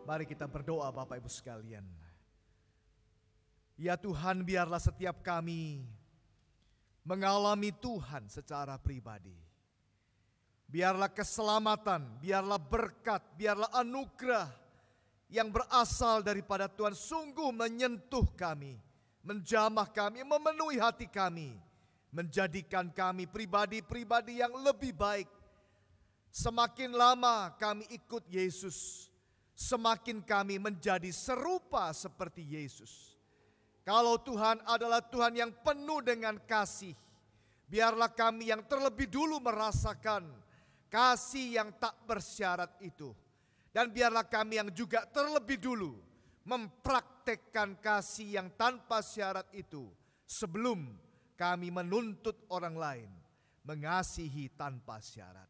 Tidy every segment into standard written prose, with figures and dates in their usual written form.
Mari kita berdoa Bapak Ibu sekalian. Ya Tuhan, biarlah setiap kami mengalami Tuhan secara pribadi. Biarlah keselamatan, biarlah berkat, biarlah anugerah yang berasal daripada Tuhan sungguh menyentuh kami, menjamah kami, memenuhi hati kami, menjadikan kami pribadi-pribadi yang lebih baik. Semakin lama kami ikut Yesus, semakin kami menjadi serupa seperti Yesus. Kalau Tuhan adalah Tuhan yang penuh dengan kasih, biarlah kami yang terlebih dulu merasakan kasih yang tak bersyarat itu. Dan biarlah kami yang juga terlebih dulu mempraktekkan kasih yang tanpa syarat itu sebelum kami menuntut orang lain mengasihi tanpa syarat.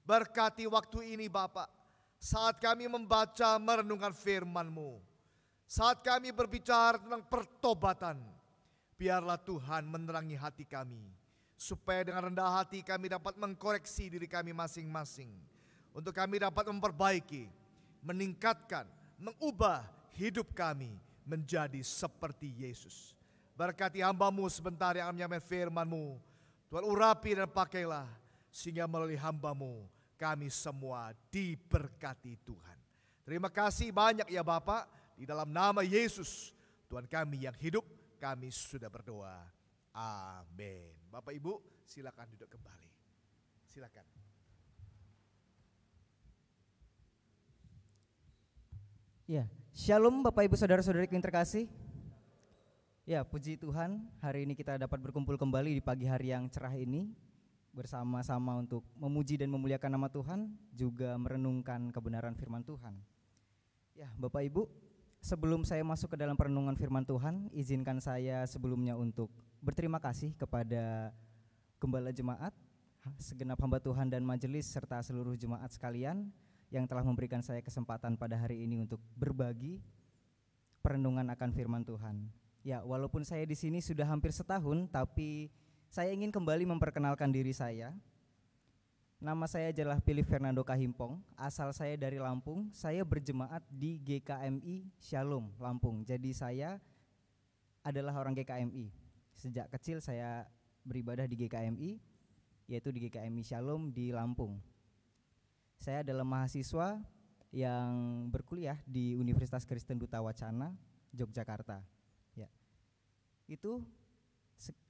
Berkati waktu ini Bapak, saat kami membaca merenungkan firman-Mu, saat kami berbicara tentang pertobatan, biarlah Tuhan menerangi hati kami, supaya dengan rendah hati kami dapat mengkoreksi diri kami masing-masing, untuk kami dapat memperbaiki, meningkatkan, mengubah hidup kami menjadi seperti Yesus. Berkati hamba-Mu sebentar yang menyampaikan firman-Mu, Tuhan urapi dan pakailah, sehingga melalui hamba-Mu kami semua diberkati Tuhan. Terima kasih banyak ya Bapak, di dalam nama Yesus Tuhan kami yang hidup, kami sudah berdoa. Amin. Bapak Ibu silakan duduk kembali. Silakan. Ya, Shalom Bapak Ibu Saudara-saudari yang terkasih. Ya, puji Tuhan, hari ini kita dapat berkumpul kembali di pagi hari yang cerah ini, bersama-sama untuk memuji dan memuliakan nama Tuhan, juga merenungkan kebenaran firman Tuhan. Ya, Bapak Ibu, sebelum saya masuk ke dalam perenungan firman Tuhan, izinkan saya sebelumnya untuk berterima kasih kepada Gembala Jemaat, segenap hamba Tuhan dan majelis, serta seluruh jemaat sekalian yang telah memberikan saya kesempatan pada hari ini untuk berbagi perenungan akan firman Tuhan. Ya, walaupun saya di sini sudah hampir setahun, tapi saya ingin kembali memperkenalkan diri saya. Nama saya adalah Philip Fernando Kahimpong, asal saya dari Lampung. Saya berjemaat di GKMI Shalom, Lampung. Jadi saya adalah orang GKMI. Sejak kecil saya beribadah di GKMI, yaitu di GKMI Shalom di Lampung. Saya adalah mahasiswa yang berkuliah di Universitas Kristen Duta Wacana, Yogyakarta. Ya. Itu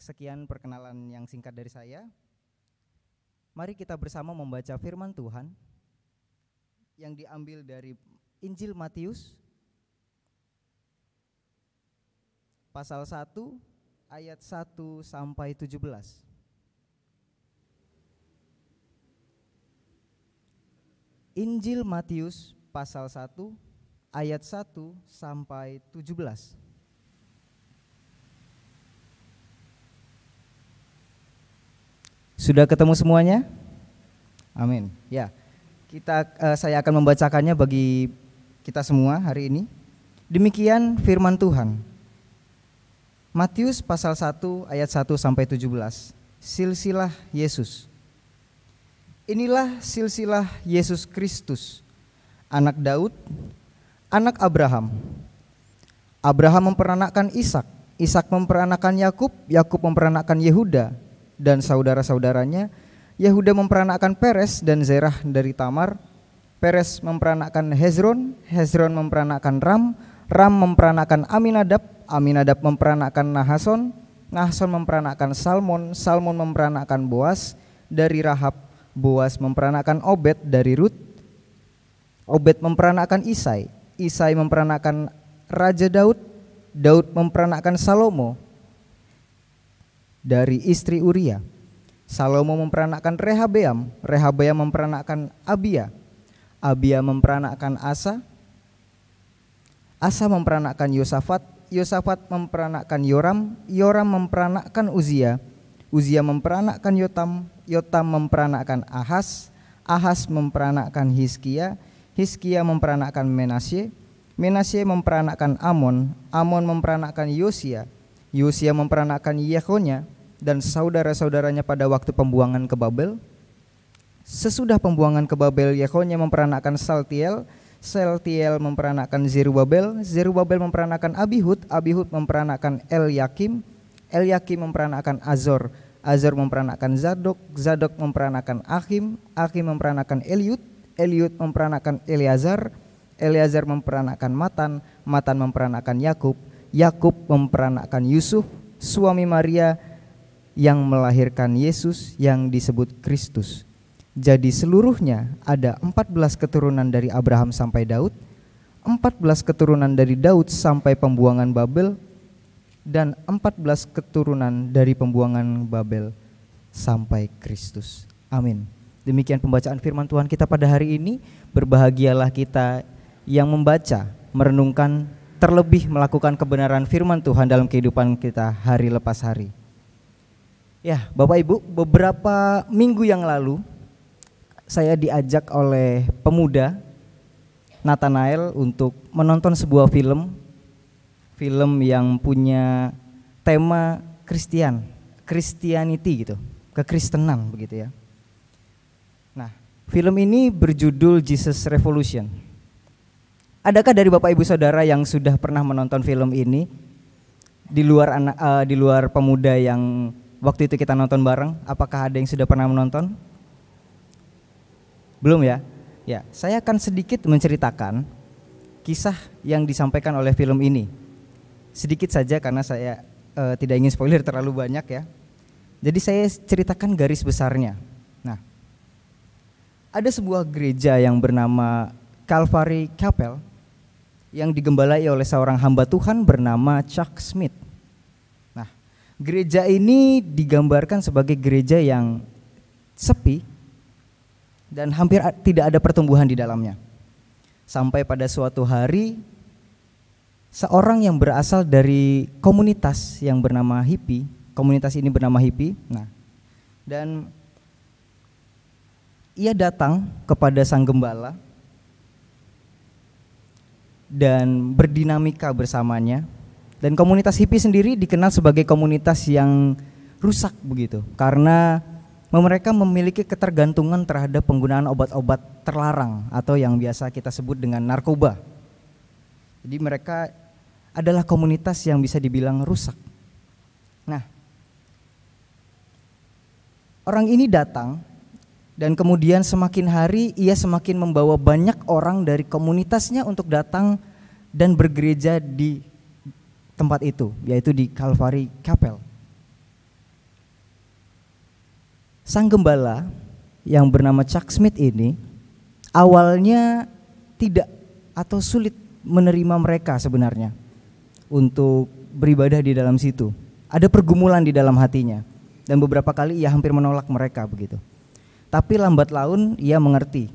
sekian perkenalan yang singkat dari saya. Mari kita bersama membaca firman Tuhan yang diambil dari Injil Matius pasal 1 ayat 1 sampai 17. Injil Matius pasal 1 ayat 1 sampai 17. Sudah ketemu semuanya? Amin. Ya, saya akan membacakannya bagi kita semua hari ini. Demikian firman Tuhan. Matius pasal 1 ayat 1 sampai 17. Silsilah Yesus. Inilah silsilah Yesus Kristus, anak Daud, anak Abraham. Abraham memperanakkan Ishak, Ishak memperanakkan Yakub, Yakub memperanakkan Yehuda dan saudara-saudaranya. Yehuda memperanakkan Peres dan Zerah dari Tamar. Peres memperanakkan Hezron, Hezron memperanakkan Ram, Ram memperanakkan Aminadab, Aminadab memperanakkan Nahason, Nahason memperanakkan Salmon, Salmon memperanakkan Boas dari Rahab, Boas memperanakkan Obed dari Rut, Obed memperanakkan Isai, Isai memperanakkan Raja Daud, Daud memperanakkan Salomo dari istri Uria, Salomo memperanakkan Rehabeam, Rehabeam memperanakkan Abia, Abia memperanakkan Asa, Asa memperanakkan Yosafat, Yosafat memperanakkan Yoram, Yoram memperanakkan Uzia, Uzia memperanakkan Yotam, Yotam memperanakkan Ahas, Ahas memperanakkan Hizkia, Hizkia memperanakkan Menasye, Menasye memperanakkan Amon, Amon memperanakkan Yosia, Yosia memperanakkan Yekonya dan saudara-saudaranya pada waktu pembuangan ke Babel. Sesudah pembuangan ke Babel, Yekonya memperanakkan Saltiel, Seltiel memperanakan Zerubabel, Zerubabel memperanakan Abihud, Abihud memperanakan Elyakim, Elyakim memperanakan Azor, Azor memperanakan Zadok, Zadok memperanakan Achim, Achim memperanakan Eliud, Eliud memperanakan Eleazar, Eleazar memperanakan Matan, Matan memperanakan Yakub, Yakub memperanakan Yusuf, suami Maria yang melahirkan Yesus yang disebut Kristus. Jadi seluruhnya ada 14 keturunan dari Abraham sampai Daud, 14 keturunan dari Daud sampai pembuangan Babel, dan 14 keturunan dari pembuangan Babel sampai Kristus. Amin. Demikian pembacaan firman Tuhan kita pada hari ini. Berbahagialah kita yang membaca, merenungkan, terlebih melakukan kebenaran firman Tuhan dalam kehidupan kita hari lepas hari. Ya, Bapak Ibu, beberapa minggu yang lalu saya diajak oleh pemuda Nathanael untuk menonton sebuah film yang punya tema Christianity gitu, kekristenan begitu ya. Nah, film ini berjudul Jesus Revolution. Adakah dari Bapak Ibu Saudara yang sudah pernah menonton film ini? Di luar pemuda yang waktu itu kita nonton bareng, apakah ada yang sudah pernah menonton? Belum ya? Ya, saya akan sedikit menceritakan kisah yang disampaikan oleh film ini. Sedikit saja karena saya tidak ingin spoiler terlalu banyak ya. Jadi saya ceritakan garis besarnya. Nah, ada sebuah gereja yang bernama Calvary Chapel yang digembalai oleh seorang hamba Tuhan bernama Chuck Smith. Nah, gereja ini digambarkan sebagai gereja yang sepi dan hampir tidak ada pertumbuhan di dalamnya. Sampai pada suatu hari seorang yang berasal dari komunitas yang bernama Hippie, komunitas ini bernama Hippie. Nah, dan ia datang kepada sang gembala dan berdinamika bersamanya. Dan komunitas Hippie sendiri dikenal sebagai komunitas yang rusak begitu, karena mereka memiliki ketergantungan terhadap penggunaan obat-obat terlarang atau yang biasa kita sebut dengan narkoba. Jadi mereka adalah komunitas yang bisa dibilang rusak. Nah, orang ini datang dan kemudian semakin hari ia semakin membawa banyak orang dari komunitasnya untuk datang dan bergereja di tempat itu, yaitu di Calvary Chapel. Sang gembala yang bernama Chuck Smith ini awalnya tidak atau sulit menerima mereka sebenarnya untuk beribadah di dalam situ. Ada pergumulan di dalam hatinya dan beberapa kali ia hampir menolak mereka begitu. Tapi lambat laun ia mengerti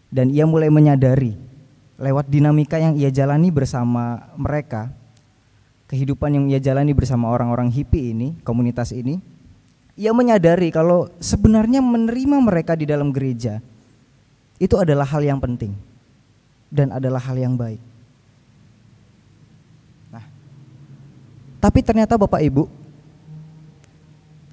dan ia mulai menyadari lewat dinamika yang ia jalani bersama mereka, kehidupan yang ia jalani bersama orang-orang hippie ini, komunitas ini. Ia menyadari kalau sebenarnya menerima mereka di dalam gereja itu adalah hal yang penting dan adalah hal yang baik. Nah, tapi ternyata Bapak Ibu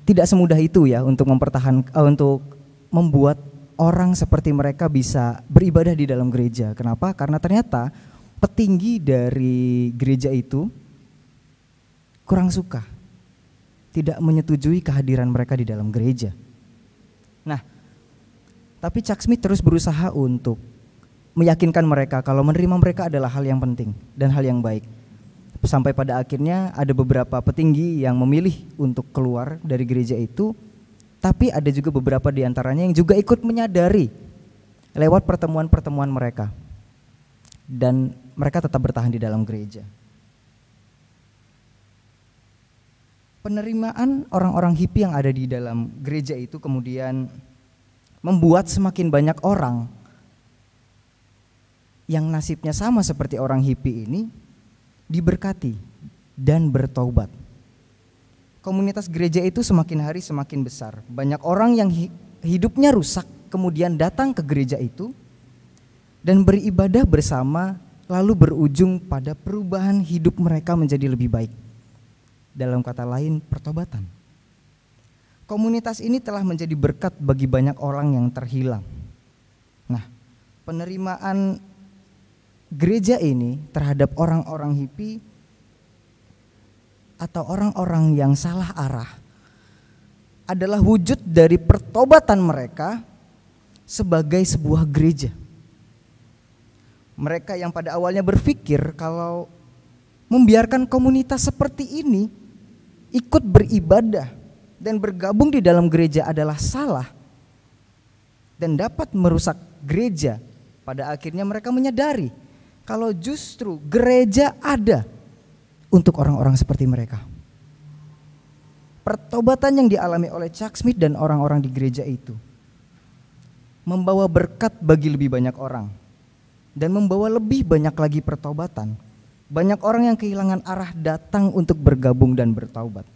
tidak semudah itu ya untuk untuk membuat orang seperti mereka bisa beribadah di dalam gereja. Kenapa? Karena ternyata petinggi dari gereja itu kurang suka, tidak menyetujui kehadiran mereka di dalam gereja. Nah, tapi Chuck Smith terus berusaha untuk meyakinkan mereka kalau menerima mereka adalah hal yang penting dan hal yang baik. Sampai pada akhirnya ada beberapa petinggi yang memilih untuk keluar dari gereja itu, tapi ada juga beberapa di antaranya yang juga ikut menyadari lewat pertemuan-pertemuan mereka. Dan mereka tetap bertahan di dalam gereja. Penerimaan orang-orang hippie yang ada di dalam gereja itu kemudian membuat semakin banyak orang yang nasibnya sama seperti orang hippie ini diberkati dan bertobat. Komunitas gereja itu semakin hari semakin besar. Banyak orang yang hidupnya rusak kemudian datang ke gereja itu dan beribadah bersama, lalu berujung pada perubahan hidup mereka menjadi lebih baik. Dalam kata lain, pertobatan. Komunitas ini telah menjadi berkat bagi banyak orang yang terhilang. Nah, penerimaan gereja ini terhadap orang-orang hippie atau orang-orang yang salah arah adalah wujud dari pertobatan mereka sebagai sebuah gereja. Mereka yang pada awalnya berpikir kalau membiarkan komunitas seperti ini ikut beribadah dan bergabung di dalam gereja adalah salah dan dapat merusak gereja. Pada akhirnya mereka menyadari kalau justru gereja ada untuk orang-orang seperti mereka. Pertobatan yang dialami oleh Chuck Smith dan orang-orang di gereja itu membawa berkat bagi lebih banyak orang dan membawa lebih banyak lagi pertobatan. Banyak orang yang kehilangan arah datang untuk bergabung dan bertaubat.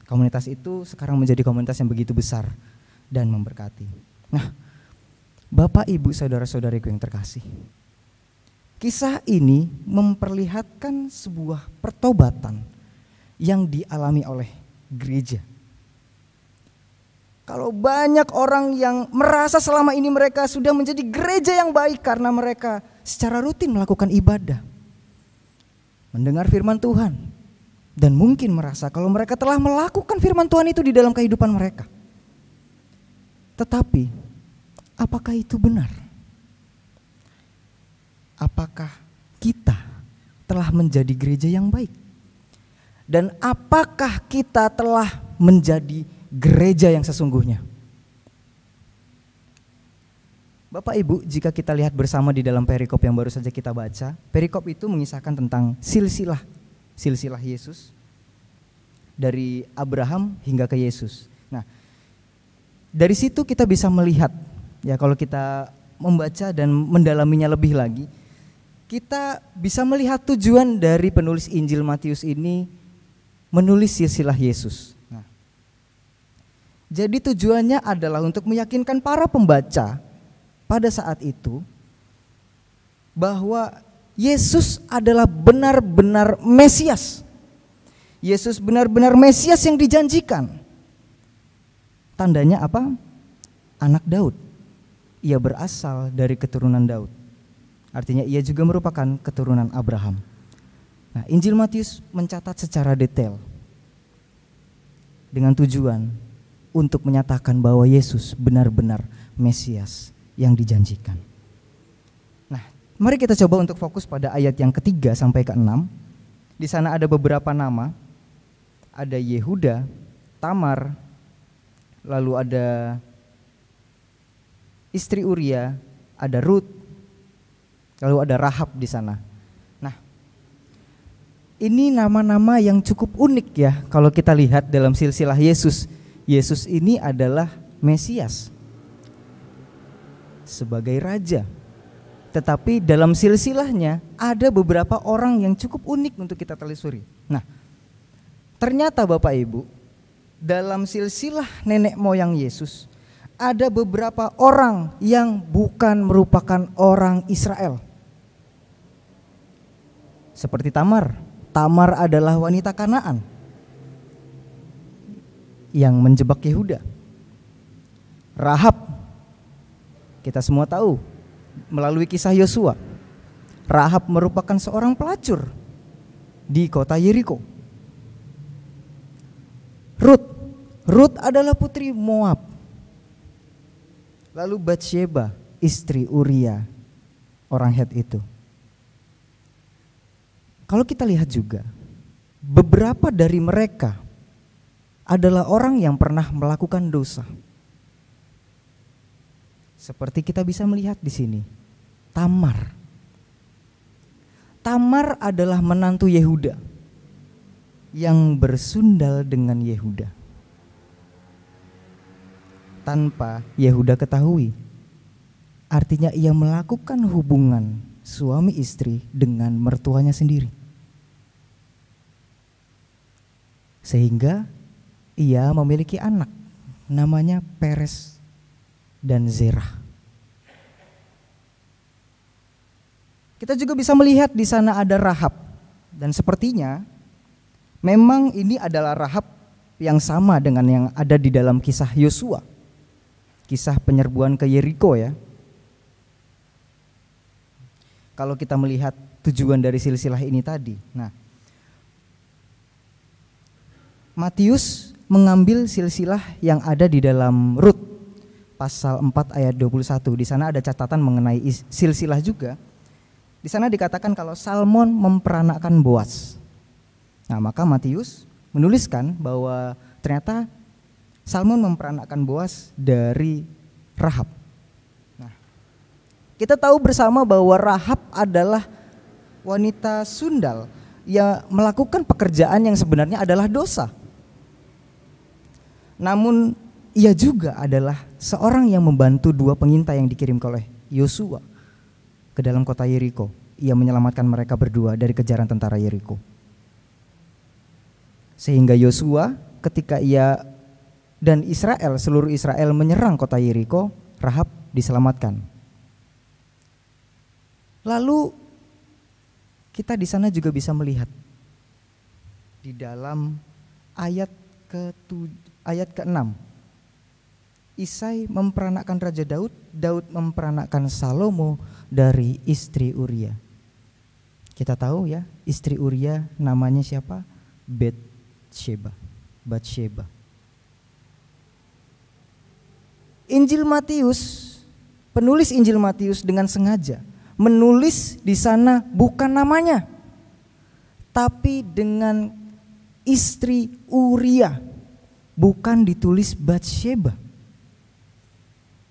Komunitas itu sekarang menjadi komunitas yang begitu besar dan memberkati. Nah, Bapak, Ibu, saudara-saudariku yang terkasih, kisah ini memperlihatkan sebuah pertobatan yang dialami oleh gereja. Kalau banyak orang yang merasa selama ini mereka sudah menjadi gereja yang baik karena mereka secara rutin melakukan ibadah, mendengar firman Tuhan, dan mungkin merasa kalau mereka telah melakukan firman Tuhan itu di dalam kehidupan mereka. Tetapi apakah itu benar? Apakah kita telah menjadi gereja yang baik? Dan apakah kita telah menjadi gereja yang sesungguhnya? Bapak Ibu, jika kita lihat bersama di dalam perikop yang baru saja kita baca, perikop itu mengisahkan tentang silsilah Yesus dari Abraham hingga ke Yesus. Nah, dari situ kita bisa melihat, ya, kalau kita membaca dan mendalaminya lebih lagi, kita bisa melihat tujuan dari penulis Injil Matius ini menulis silsilah Yesus. Nah, jadi tujuannya adalah untuk meyakinkan para pembaca pada saat itu bahwa Yesus adalah benar-benar Mesias. Yesus benar-benar Mesias yang dijanjikan. Tandanya apa? Anak Daud. Ia berasal dari keturunan Daud. Artinya ia juga merupakan keturunan Abraham. Nah, Injil Matius mencatat secara detail dengan tujuan untuk menyatakan bahwa Yesus benar-benar Mesias yang dijanjikan. Nah, mari kita coba untuk fokus pada ayat yang ketiga sampai ke-6. Di sana ada beberapa nama. Ada Yehuda, Tamar, lalu ada istri Uria, ada Rut, lalu ada Rahab di sana. Nah, ini nama-nama yang cukup unik ya kalau kita lihat dalam silsilah Yesus. Yesus ini adalah Mesias sebagai raja. Tetapi dalam silsilahnya ada beberapa orang yang cukup unik untuk kita telusuri. Nah, ternyata Bapak Ibu, dalam silsilah nenek moyang Yesus ada beberapa orang yang bukan merupakan orang Israel. Seperti Tamar. Tamar adalah wanita Kanaan yang menjebak Yehuda. Rahab, kita semua tahu melalui kisah Yosua, Rahab merupakan seorang pelacur di kota Yeriko. Rut adalah putri Moab. Lalu Batsheba, istri Uria, orang Het itu. Kalau kita lihat juga, beberapa dari mereka adalah orang yang pernah melakukan dosa. Seperti kita bisa melihat di sini, Tamar. Tamar adalah menantu Yehuda yang bersundal dengan Yehuda tanpa Yehuda ketahui. Artinya ia melakukan hubungan suami istri dengan mertuanya sendiri. Sehingga ia memiliki anak namanya Peres dan Zerah. Kita juga bisa melihat di sana ada Rahab, dan sepertinya memang ini adalah Rahab yang sama dengan yang ada di dalam kisah Yosua, kisah penyerbuan ke Yeriko ya. kalau kita melihat tujuan dari silsilah ini tadi. Nah, Matius mengambil silsilah yang ada di dalam Rut pasal 4 ayat 21. Di sana ada catatan mengenai silsilah juga. Di sana dikatakan kalau Salmon memperanakkan Boas. Nah, maka Matius menuliskan bahwa ternyata Salmon memperanakkan Boas dari Rahab. Nah, kita tahu bersama bahwa Rahab adalah wanita sundal yang melakukan pekerjaan yang sebenarnya adalah dosa. Namun ia juga adalah seorang yang membantu 2 pengintai yang dikirim oleh Yosua ke dalam kota Yeriko. Ia menyelamatkan mereka berdua dari kejaran tentara Yeriko. Sehingga Yosua ketika ia dan Israel, seluruh Israel menyerang kota Yeriko, Rahab diselamatkan. Lalu kita di sana juga bisa melihat di dalam ayat ke-6. Isai memperanakkan Raja Daud, Daud memperanakkan Salomo dari istri Uria. Kita tahu ya, istri Uria namanya siapa? Batsheba. Injil Matius, penulis Injil Matius dengan sengaja menulis di sana bukan namanya, tapi dengan istri Uria, bukan ditulis Batsheba.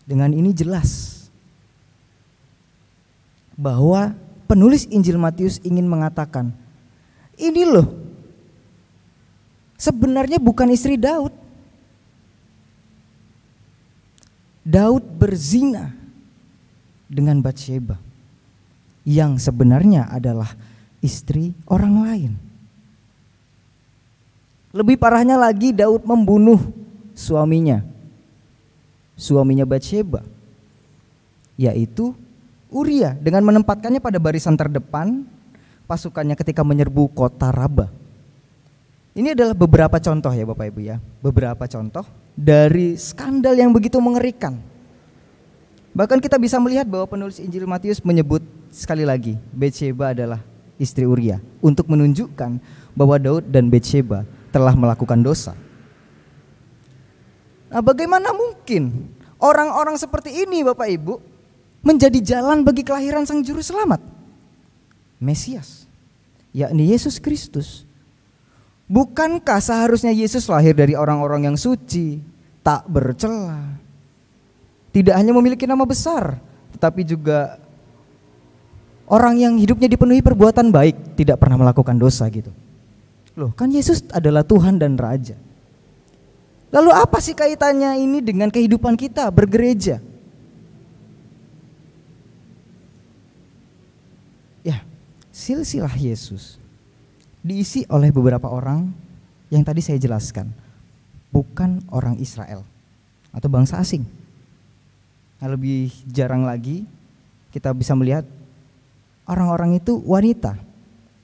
Dengan ini jelas bahwa penulis Injil Matius ingin mengatakan, ini loh sebenarnya bukan istri Daud. Daud berzina dengan Batsheba yang sebenarnya adalah istri orang lain. Lebih parahnya lagi, Daud membunuh suaminya Batsheba, yaitu Uria, dengan menempatkannya pada barisan terdepan pasukannya ketika menyerbu kota Raba. Ini adalah beberapa contoh ya Bapak Ibu ya, beberapa contoh dari skandal yang begitu mengerikan. Bahkan kita bisa melihat bahwa penulis Injil Matius menyebut sekali lagi Batsheba adalah istri Uria untuk menunjukkan bahwa Daud dan Batsheba telah melakukan dosa. Nah, bagaimana mungkin orang-orang seperti ini Bapak Ibu menjadi jalan bagi kelahiran Sang Juru Selamat, Mesias, yakni Yesus Kristus? Bukankah seharusnya Yesus lahir dari orang-orang yang suci, tak bercela, tidak hanya memiliki nama besar, tetapi juga orang yang hidupnya dipenuhi perbuatan baik, tidak pernah melakukan dosa gitu. Loh, kan Yesus adalah Tuhan dan Raja. Lalu apa sih kaitannya ini dengan kehidupan kita bergereja? Ya, silsilah Yesus diisi oleh beberapa orang yang tadi saya jelaskan, bukan orang Israel atau bangsa asing. Nah, lebih jarang lagi kita bisa melihat orang-orang itu wanita.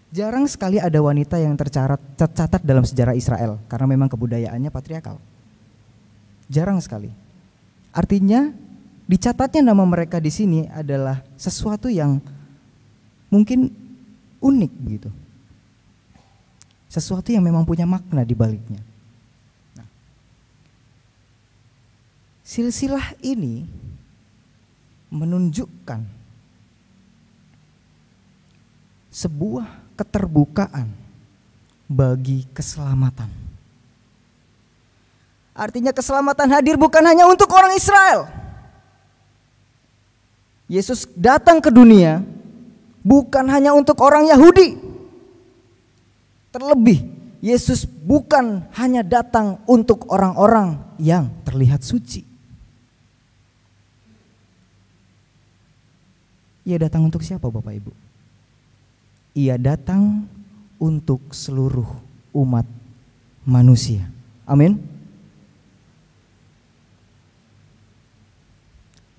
Jarang sekali ada wanita yang tercatat dalam sejarah Israel karena memang kebudayaannya patriarkal. Jarang sekali. Artinya dicatatnya nama mereka di sini adalah sesuatu yang mungkin unik begitu. Sesuatu yang memang punya makna di baliknya. Nah, silsilah ini menunjukkan sebuah keterbukaan bagi keselamatan. Artinya keselamatan hadir bukan hanya untuk orang Israel. Yesus datang ke dunia bukan hanya untuk orang Yahudi. Terlebih, Yesus bukan hanya datang untuk orang-orang yang terlihat suci. Ia datang untuk siapa Bapak Ibu? Ia datang untuk seluruh umat manusia. Amin.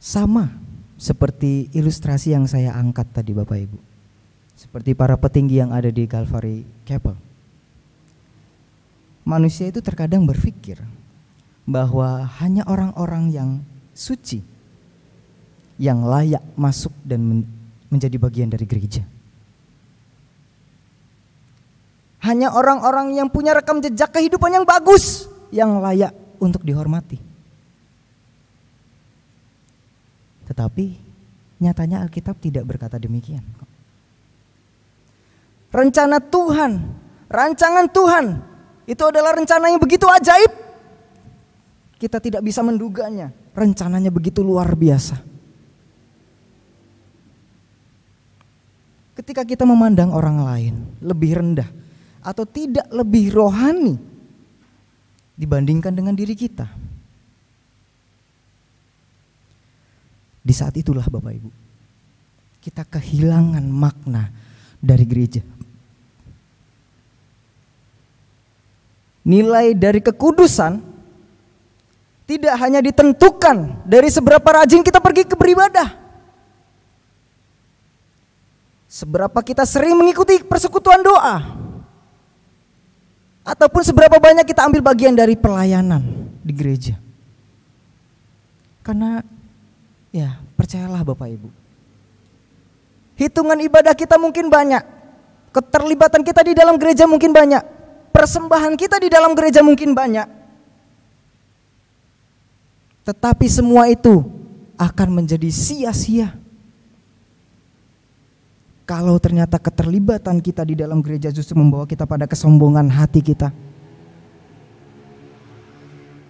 Sama seperti ilustrasi yang saya angkat tadi Bapak Ibu. Seperti para petinggi yang ada di Calvary Chapel. Manusia itu terkadang berpikir bahwa hanya orang-orang yang suci yang layak masuk dan menjadi bagian dari gereja. Hanya orang-orang yang punya rekam jejak kehidupan yang bagus yang layak untuk dihormati. Tetapi nyatanya Alkitab tidak berkata demikian. Rencana Tuhan, rancangan Tuhan itu adalah rencana yang begitu ajaib. Kita tidak bisa menduganya. Rencananya begitu luar biasa. Ketika kita memandang orang lain lebih rendah atau tidak lebih rohani dibandingkan dengan diri kita, di saat itulah Bapak Ibu, kita kehilangan makna dari gereja. Nilai dari kekudusan tidak hanya ditentukan dari seberapa rajin kita pergi ke beribadah, seberapa kita sering mengikuti persekutuan doa, ataupun seberapa banyak kita ambil bagian dari pelayanan di gereja. Karena ya percayalah Bapak Ibu, hitungan ibadah kita mungkin banyak, keterlibatan kita di dalam gereja mungkin banyak, persembahan kita di dalam gereja mungkin banyak, tetapi semua itu akan menjadi sia-sia kalau ternyata keterlibatan kita di dalam gereja justru membawa kita pada kesombongan hati kita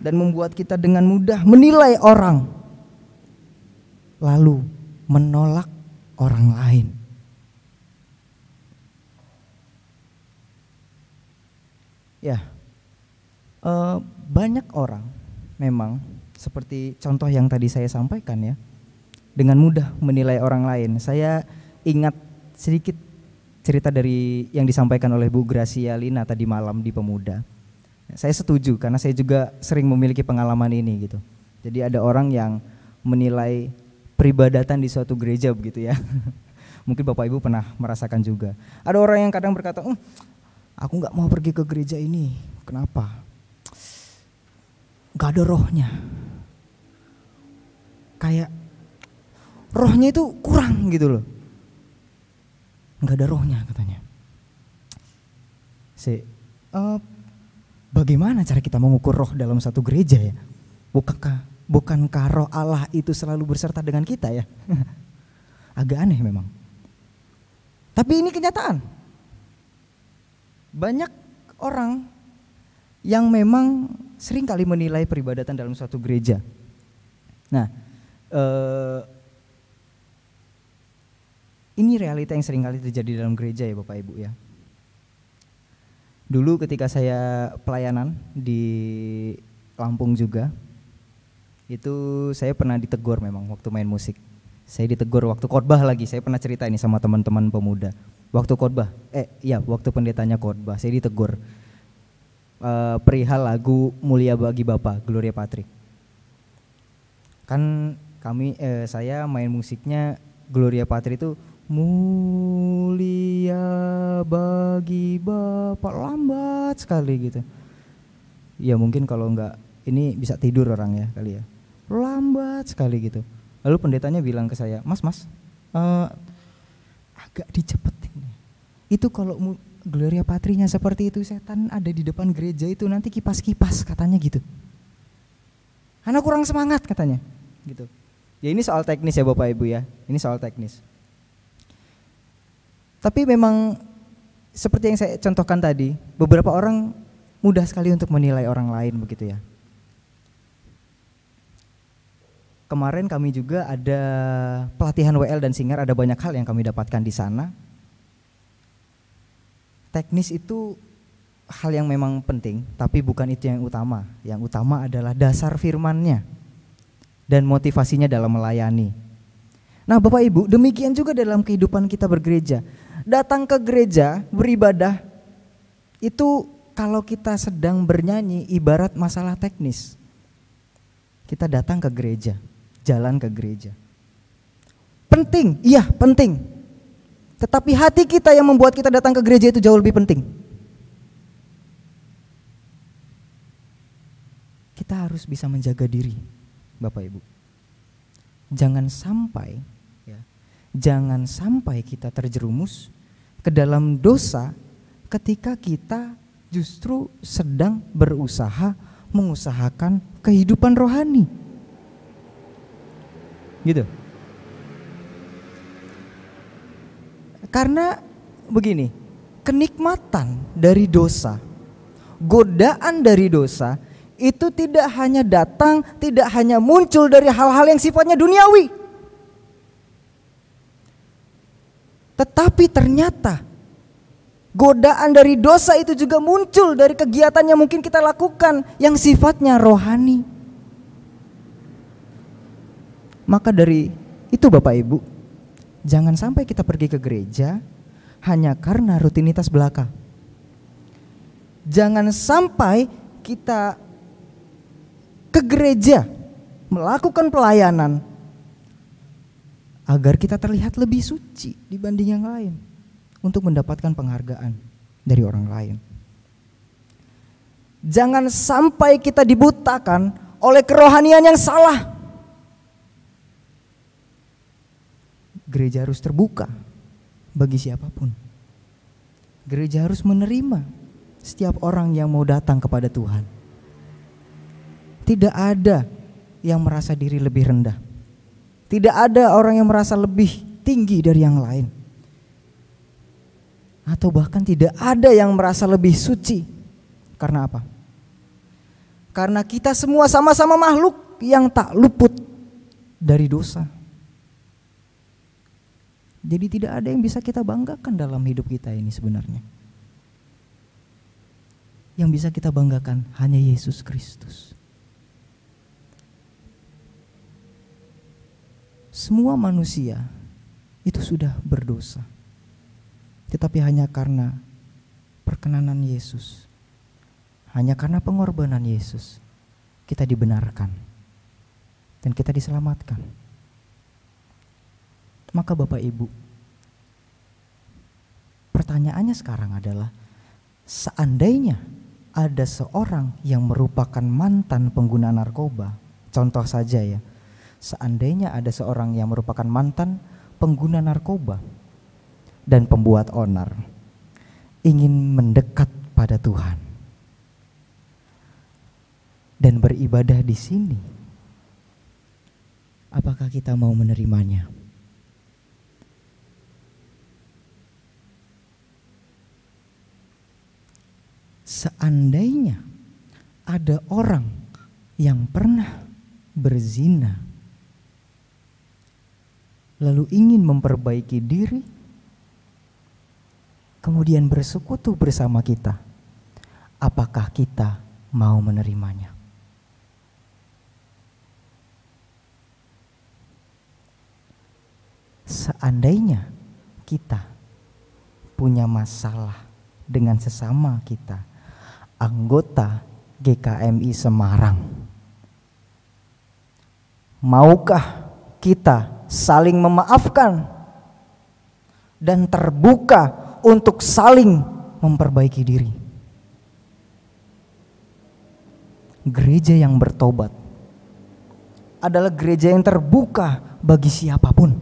dan membuat kita dengan mudah menilai orang, lalu menolak orang lain. Ya, banyak orang memang seperti contoh yang tadi saya sampaikan ya, dengan mudah menilai orang lain. Saya ingat sedikit cerita dari yang disampaikan oleh Bu Gracia Lina tadi malam di Pemuda. Saya setuju karena saya juga sering memiliki pengalaman ini gitu. Jadi ada orang yang menilai peribadatan di suatu gereja begitu ya. Mungkin Bapak Ibu pernah merasakan juga. Ada orang yang kadang berkata, aku gak mau pergi ke gereja ini. Kenapa? Gak ada rohnya. Kayak rohnya itu kurang gitu loh. Gak ada rohnya katanya. Bagaimana cara kita mengukur roh dalam satu gereja ya? Bukankah roh Allah itu selalu berserta dengan kita ya? Agak aneh memang. Tapi ini kenyataan. Banyak orang yang memang sering kali menilai peribadatan dalam suatu gereja. Nah, ini realita yang sering kali terjadi dalam gereja ya Bapak Ibu ya. Dulu ketika saya pelayanan di Lampung juga, itu saya pernah ditegur memang waktu main musik. Saya ditegur waktu khotbah lagi, saya pernah cerita ini sama teman-teman pemuda. Waktu khotbah, waktu pendetanya khotbah, saya ditegur perihal lagu Mulia Bagi Bapa, Gloria Patri. Kan saya main musiknya Gloria Patri itu mulia bagi Bapa, lambat sekali gitu. Ya mungkin kalau enggak ini bisa tidur orang ya kali ya. Lambat sekali gitu. Lalu pendetanya bilang ke saya, Mas, agak dicepetin. Itu kalau Gloria Patrinya seperti itu, setan ada di depan gereja itu nanti kipas-kipas katanya gitu. Karena kurang semangat katanya gitu. Ya ini soal teknis ya Bapak Ibu ya. Ini soal teknis. Tapi memang seperti yang saya contohkan tadi, beberapa orang mudah sekali untuk menilai orang lain begitu ya. Kemarin kami juga ada pelatihan WL dan Singer, ada banyak hal yang kami dapatkan di sana. Teknis itu hal yang memang penting, tapi bukan itu yang utama. Yang utama adalah dasar firman-Nya dan motivasinya dalam melayani. Nah Bapak Ibu, demikian juga dalam kehidupan kita bergereja. Datang ke gereja, beribadah, itu kalau kita sedang bernyanyi ibarat masalah teknis. Kita datang ke gereja, jalan ke gereja. Penting, iya penting. Tetapi hati kita yang membuat kita datang ke gereja itu jauh lebih penting. Kita harus bisa menjaga diri, Bapak Ibu. Jangan sampai Jangan sampai kita terjerumus ke dalam dosa ketika kita justru sedang berusaha mengusahakan kehidupan rohani. Gitu. Karena begini, kenikmatan dari dosa, godaan dari dosa itu tidak hanya datang, tidak hanya muncul dari hal-hal yang sifatnya duniawi. Tetapi ternyata godaan dari dosa itu juga muncul dari kegiatan yang mungkin kita lakukan yang sifatnya rohani. Maka dari itu Bapak Ibu, jangan sampai kita pergi ke gereja hanya karena rutinitas belaka. Jangan sampai kita ke gereja melakukan pelayanan agar kita terlihat lebih suci dibanding yang lain, untuk mendapatkan penghargaan dari orang lain. Jangan sampai kita dibutakan oleh kerohanian yang salah. Gereja harus terbuka bagi siapapun. Gereja harus menerima setiap orang yang mau datang kepada Tuhan. Tidak ada yang merasa diri lebih rendah. Tidak ada orang yang merasa lebih tinggi dari yang lain. Atau bahkan tidak ada yang merasa lebih suci. Karena apa? Karena kita semua sama-sama makhluk yang tak luput dari dosa. Jadi tidak ada yang bisa kita banggakan dalam hidup kita ini sebenarnya. Yang bisa kita banggakan hanya Yesus Kristus. Semua manusia itu sudah berdosa. Tetapi hanya karena perkenanan Yesus, hanya karena pengorbanan Yesus, kita dibenarkan dan kita diselamatkan. Maka Bapak Ibu, pertanyaannya sekarang adalah, seandainya ada seorang yang merupakan mantan pengguna narkoba, contoh saja ya, seandainya ada seorang yang merupakan mantan pengguna narkoba dan pembuat onar ingin mendekat pada Tuhan dan beribadah di sini, apakah kita mau menerimanya? Seandainya ada orang yang pernah berzina lalu ingin memperbaiki diri, kemudian bersekutu bersama kita, apakah kita mau menerimanya? Seandainya kita punya masalah dengan sesama kita, anggota GKMI Semarang, maukah kita saling memaafkan dan terbuka untuk saling memperbaiki diri? Gereja yang bertobat adalah gereja yang terbuka bagi siapapun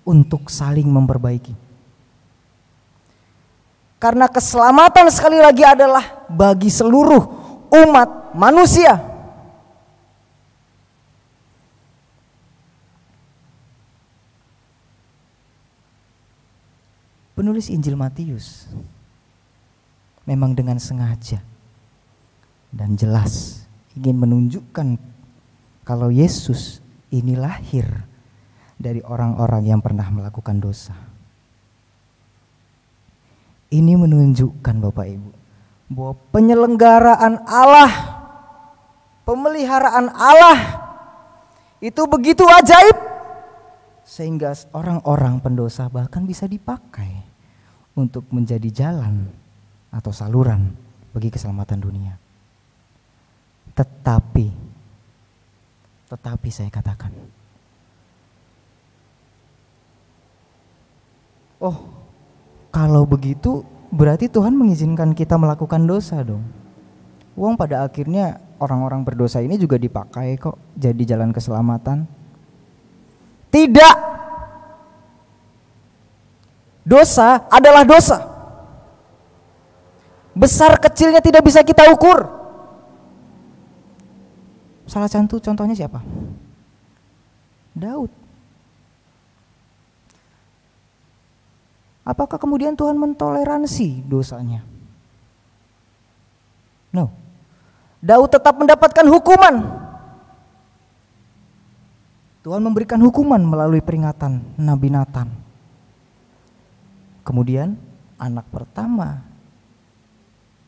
untuk saling memperbaiki. Karena keselamatan sekali lagi adalah bagi seluruh umat manusia. Penulis Injil Matius memang dengan sengaja dan jelas ingin menunjukkan kalau Yesus ini lahir dari orang-orang yang pernah melakukan dosa. Ini menunjukkan Bapak Ibu bahwa penyelenggaraan Allah, pemeliharaan Allah itu begitu ajaib sehingga orang-orang pendosa bahkan bisa dipakai untuk menjadi jalan atau saluran bagi keselamatan dunia. Tetapi saya katakan, kalau begitu berarti Tuhan mengizinkan kita melakukan dosa dong. Wong pada akhirnya orang-orang berdosa ini juga dipakai kok jadi jalan keselamatan. Tidak. Dosa adalah dosa. Besar kecilnya tidak bisa kita ukur. Salah satu contohnya siapa? Daud. Apakah kemudian Tuhan mentoleransi dosanya? No. Daud tetap mendapatkan hukuman. Tuhan memberikan hukuman melalui peringatan Nabi Nathan. Kemudian anak pertama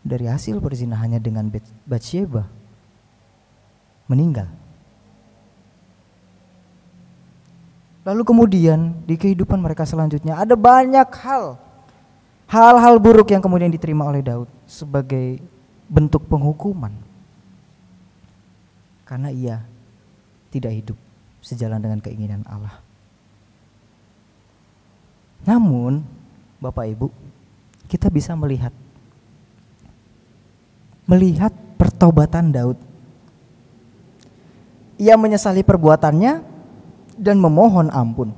dari hasil perzinahannya dengan Batsyeba meninggal. Lalu kemudian di kehidupan mereka selanjutnya ada banyak hal-hal buruk yang kemudian diterima oleh Daud sebagai bentuk penghukuman. Karena ia tidak hidup sejalan dengan keinginan Allah. Namun Bapak Ibu, kita bisa melihat pertobatan Daud. Ia menyesali perbuatannya dan memohon ampun.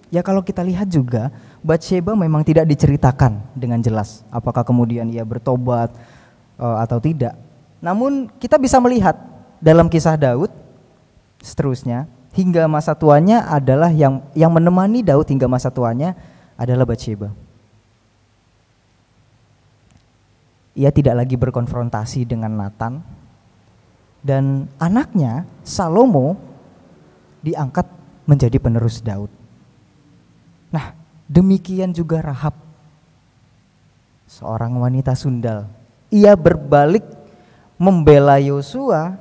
Ya, kalau kita lihat juga Batsyeba memang tidak diceritakan dengan jelas apakah kemudian ia bertobat atau tidak. Namun kita bisa melihat dalam kisah Daud seterusnya hingga masa tuanya adalah yang menemani Daud hingga masa tuanya adalah Batsyeba. Ia tidak lagi berkonfrontasi dengan Nathan, dan anaknya Salomo diangkat menjadi penerus Daud. Nah, demikian juga Rahab, seorang wanita sundal. Ia berbalik membela Yosua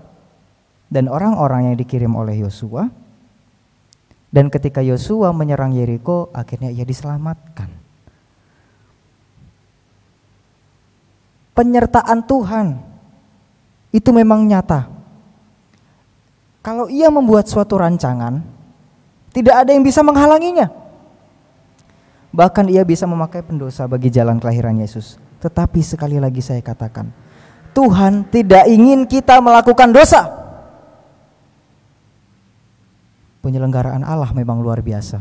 dan orang-orang yang dikirim oleh Yosua. Dan ketika Yosua menyerang Yeriko, akhirnya ia diselamatkan. Penyertaan Tuhan itu memang nyata. Kalau ia membuat suatu rancangan, tidak ada yang bisa menghalanginya. Bahkan ia bisa memakai pendosa bagi jalan kelahiran Yesus. Tetapi sekali lagi saya katakan, Tuhan tidak ingin kita melakukan dosa. Penyelenggaraan Allah memang luar biasa.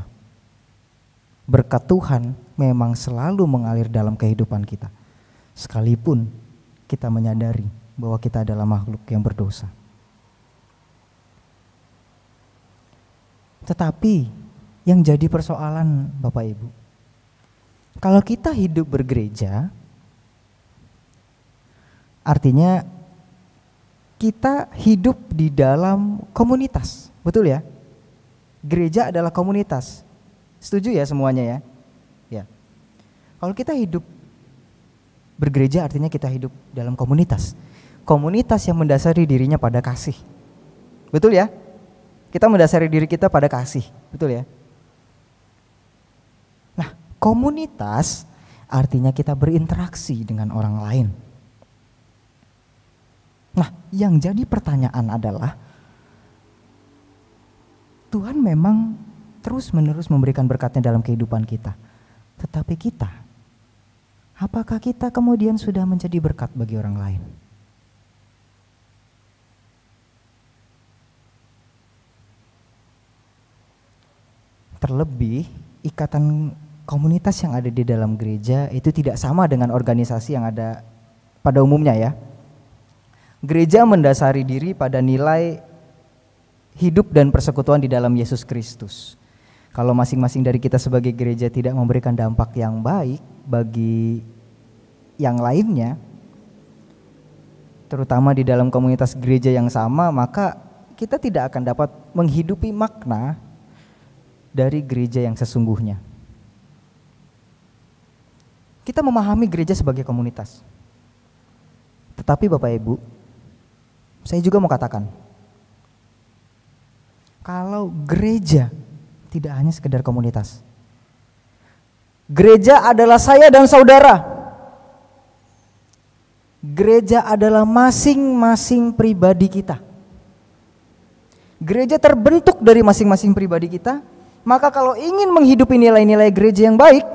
Berkat Tuhan memang selalu mengalir dalam kehidupan kita, sekalipun kita menyadari bahwa kita adalah makhluk yang berdosa. Tetapi yang jadi persoalan Bapak Ibu, kalau kita hidup bergereja, artinya kita hidup di dalam komunitas, betul ya? Gereja adalah komunitas. Setuju ya semuanya ya? Ya. Kalau kita hidup bergereja artinya kita hidup dalam komunitas. Komunitas yang mendasari dirinya pada kasih. Betul ya? Kita mendasari diri kita pada kasih. Betul ya? Nah, komunitas artinya kita berinteraksi dengan orang lain. Nah, yang jadi pertanyaan adalah, Tuhan memang terus-menerus memberikan berkatnya dalam kehidupan kita. Tetapi kita, apakah kita kemudian sudah menjadi berkat bagi orang lain? Terlebih, ikatan komunitas yang ada di dalam gereja itu tidak sama dengan organisasi yang ada pada umumnya ya. Gereja mendasari diri pada nilai hidup dan persekutuan di dalam Yesus Kristus. Kalau masing-masing dari kita sebagai gereja tidak memberikan dampak yang baik bagi yang lainnya, terutama di dalam komunitas gereja yang sama, maka kita tidak akan dapat menghidupi makna dari gereja yang sesungguhnya. Kita memahami gereja sebagai komunitas. Tetapi Bapak Ibu, saya juga mau katakan, kalau gereja tidak hanya sekedar komunitas. Gereja adalah saya dan saudara. Gereja adalah masing-masing pribadi kita. Gereja terbentuk dari masing-masing pribadi kita. Maka kalau ingin menghidupi nilai-nilai gereja yang baik,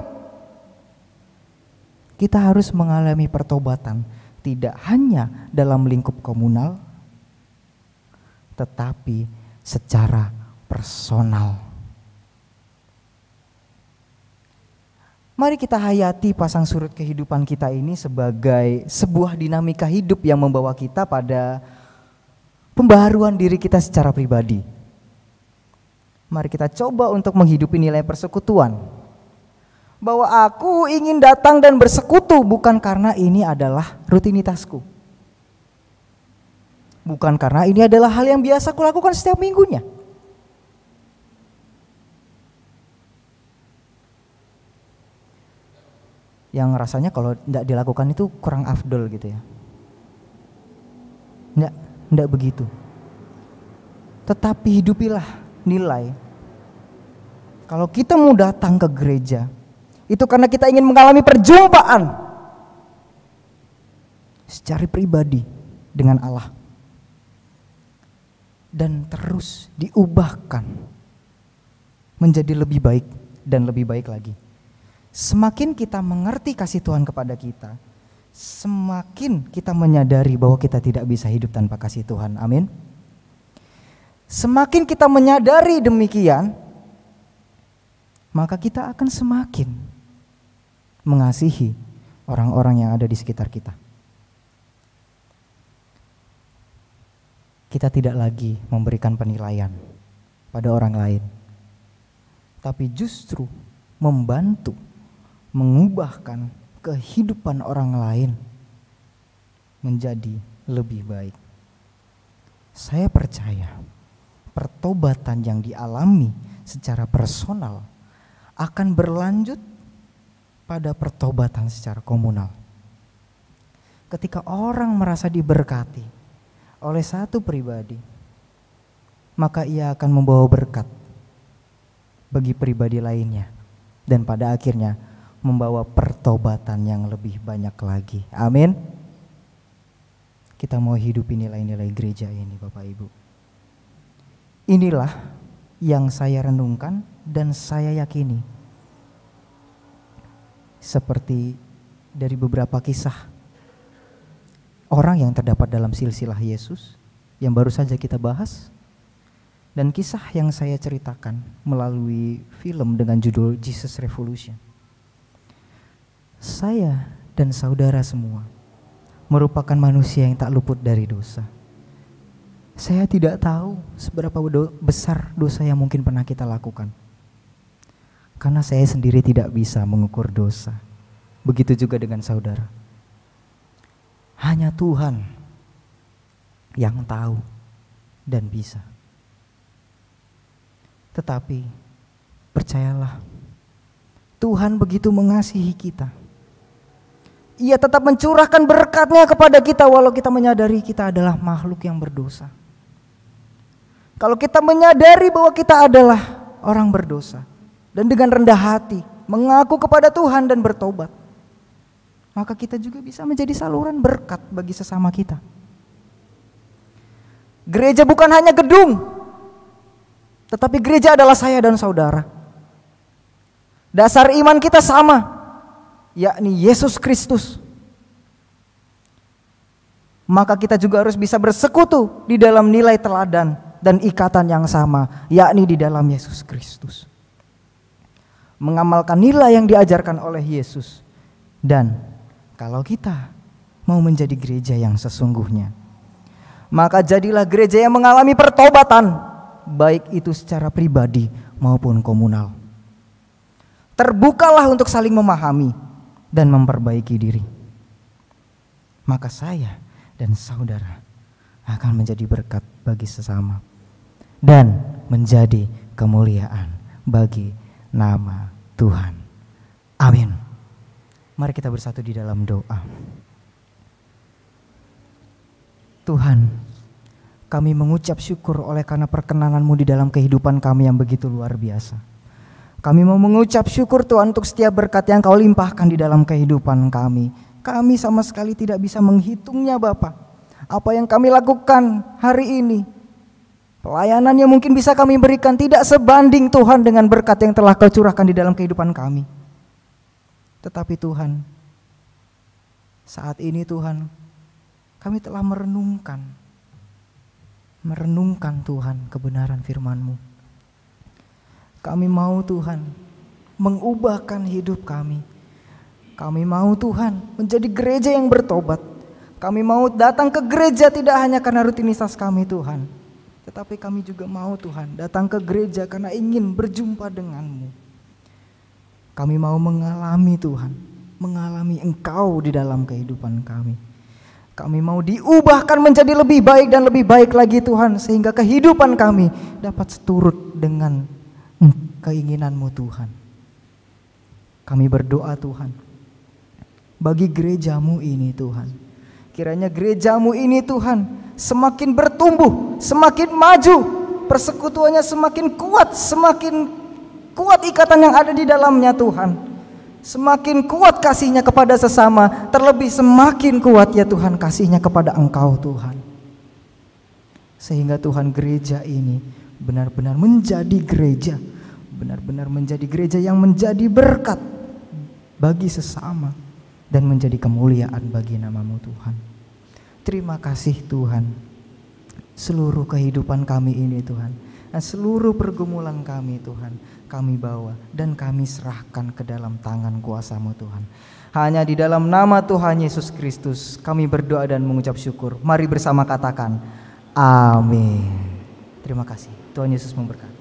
kita harus mengalami pertobatan. Tidak hanya dalam lingkup komunal, tetapi secara personal. Mari kita hayati pasang surut kehidupan kita ini sebagai sebuah dinamika hidup yang membawa kita pada pembaharuan diri kita secara pribadi. Mari kita coba untuk menghidupi nilai persekutuan. Bahwa aku ingin datang dan bersekutu bukan karena ini adalah rutinitasku. Bukan karena ini adalah hal yang biasa aku lakukan setiap minggunya. Yang rasanya kalau tidak dilakukan itu kurang afdol gitu ya. Tidak begitu. Tetapi hidupilah nilai. Kalau kita mau datang ke gereja, itu karena kita ingin mengalami perjumpaan secara pribadi dengan Allah. Dan terus diubahkan menjadi lebih baik dan lebih baik lagi. Semakin kita mengerti kasih Tuhan kepada kita, semakin kita menyadari bahwa kita tidak bisa hidup tanpa kasih Tuhan. Amin. Semakin kita menyadari demikian, maka kita akan semakin mengasihi orang-orang yang ada di sekitar kita. Kita tidak lagi memberikan penilaian pada orang lain, tapi justru membantu mengubahkan kehidupan orang lain menjadi lebih baik. Saya percaya pertobatan yang dialami secara personal akan berlanjut pada pertobatan secara komunal. Ketika orang merasa diberkati oleh satu pribadi, maka ia akan membawa berkat bagi pribadi lainnya dan pada akhirnya membawa pertobatan yang lebih banyak lagi. Amin. Kita mau hidupi nilai-nilai gereja ini, Bapak Ibu. Inilah yang saya renungkan dan saya yakini. Seperti dari beberapa kisah orang yang terdapat dalam silsilah Yesus yang baru saja kita bahas, dan kisah yang saya ceritakan melalui film dengan judul Jesus Revolution. Saya dan saudara semua merupakan manusia yang tak luput dari dosa. Saya tidak tahu seberapa besar dosa yang mungkin pernah kita lakukan, karena saya sendiri tidak bisa mengukur dosa. Begitu juga dengan saudara. Hanya Tuhan yang tahu dan bisa. Tetapi percayalah, Tuhan begitu mengasihi kita. Ia tetap mencurahkan berkat-Nya kepada kita walau kita menyadari kita adalah makhluk yang berdosa. Kalau kita menyadari bahwa kita adalah orang berdosa dan dengan rendah hati mengaku kepada Tuhan dan bertobat, maka kita juga bisa menjadi saluran berkat bagi sesama kita. Gereja bukan hanya gedung, tetapi gereja adalah saya dan saudara. Dasar iman kita sama, yakni Yesus Kristus. Maka kita juga harus bisa bersekutu di dalam nilai teladan dan ikatan yang sama, yakni di dalam Yesus Kristus. Mengamalkan nilai yang diajarkan oleh Yesus. Dan kalau kita mau menjadi gereja yang sesungguhnya, maka jadilah gereja yang mengalami pertobatan, baik itu secara pribadi maupun komunal. Terbukalah untuk saling memahami dan memperbaiki diri. Maka saya dan saudara akan menjadi berkat bagi sesama dan menjadi kemuliaan bagi nama Tuhan. Amin. Mari kita bersatu di dalam doa. Tuhan, kami mengucap syukur oleh karena perkenanan-Mu di dalam kehidupan kami yang begitu luar biasa. Kami mau mengucap syukur Tuhan untuk setiap berkat yang Kau limpahkan di dalam kehidupan kami. Kami sama sekali tidak bisa menghitungnya Bapa. Apa yang kami lakukan hari ini, pelayanan yang mungkin bisa kami berikan tidak sebanding Tuhan dengan berkat yang telah Kau curahkan di dalam kehidupan kami. Tetapi Tuhan, saat ini Tuhan, kami telah merenungkan Tuhan kebenaran firman-Mu. Kami mau Tuhan mengubahkan hidup kami. Kami mau Tuhan menjadi gereja yang bertobat. Kami mau datang ke gereja tidak hanya karena rutinitas kami Tuhan, tetapi kami juga mau Tuhan datang ke gereja karena ingin berjumpa denganmu. Kami mau mengalami Tuhan, mengalami Engkau di dalam kehidupan kami. Kami mau diubahkan menjadi lebih baik dan lebih baik lagi Tuhan, sehingga kehidupan kami dapat seturut dengan keinginan-Mu Tuhan. Kami berdoa Tuhan, bagi gereja-Mu ini Tuhan, kiranya gereja-Mu ini Tuhan semakin bertumbuh, semakin maju, persekutuannya semakin kuat ikatan yang ada di dalamnya Tuhan. Semakin kuat kasihnya kepada sesama, terlebih semakin kuat ya Tuhan kasihnya kepada Engkau Tuhan. Sehingga Tuhan gereja ini benar-benar menjadi gereja, benar-benar menjadi gereja yang menjadi berkat bagi sesama dan menjadi kemuliaan bagi nama-Mu Tuhan. Terima kasih Tuhan, seluruh kehidupan kami ini Tuhan, dan seluruh pergumulan kami Tuhan, kami bawa dan kami serahkan ke dalam tangan kuasa-Mu Tuhan. Hanya di dalam nama Tuhan Yesus Kristus kami berdoa dan mengucap syukur. Mari bersama katakan amin. Terima kasih. Tuhan Yesus memberkati.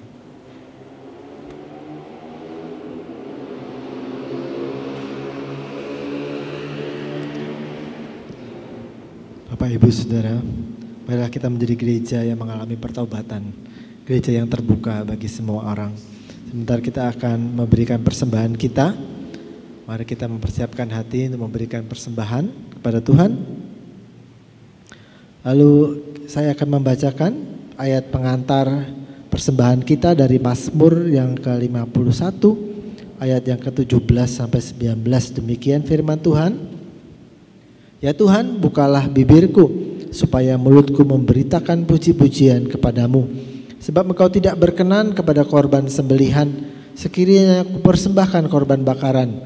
Bapak Ibu Saudara, marilah kita menjadi gereja yang mengalami pertobatan, gereja yang terbuka bagi semua orang. Sebentar kita akan memberikan persembahan kita. Mari kita mempersiapkan hati untuk memberikan persembahan kepada Tuhan. Lalu saya akan membacakan ayat pengantar persembahan kita dari Mazmur yang ke-51 ayat yang ke-17 sampai 19. Demikian firman Tuhan. Ya Tuhan, bukalah bibirku supaya mulutku memberitakan puji-pujian kepadamu. Sebab Engkau tidak berkenan kepada korban sembelihan, sekiranya kupersembahkan korban bakaran.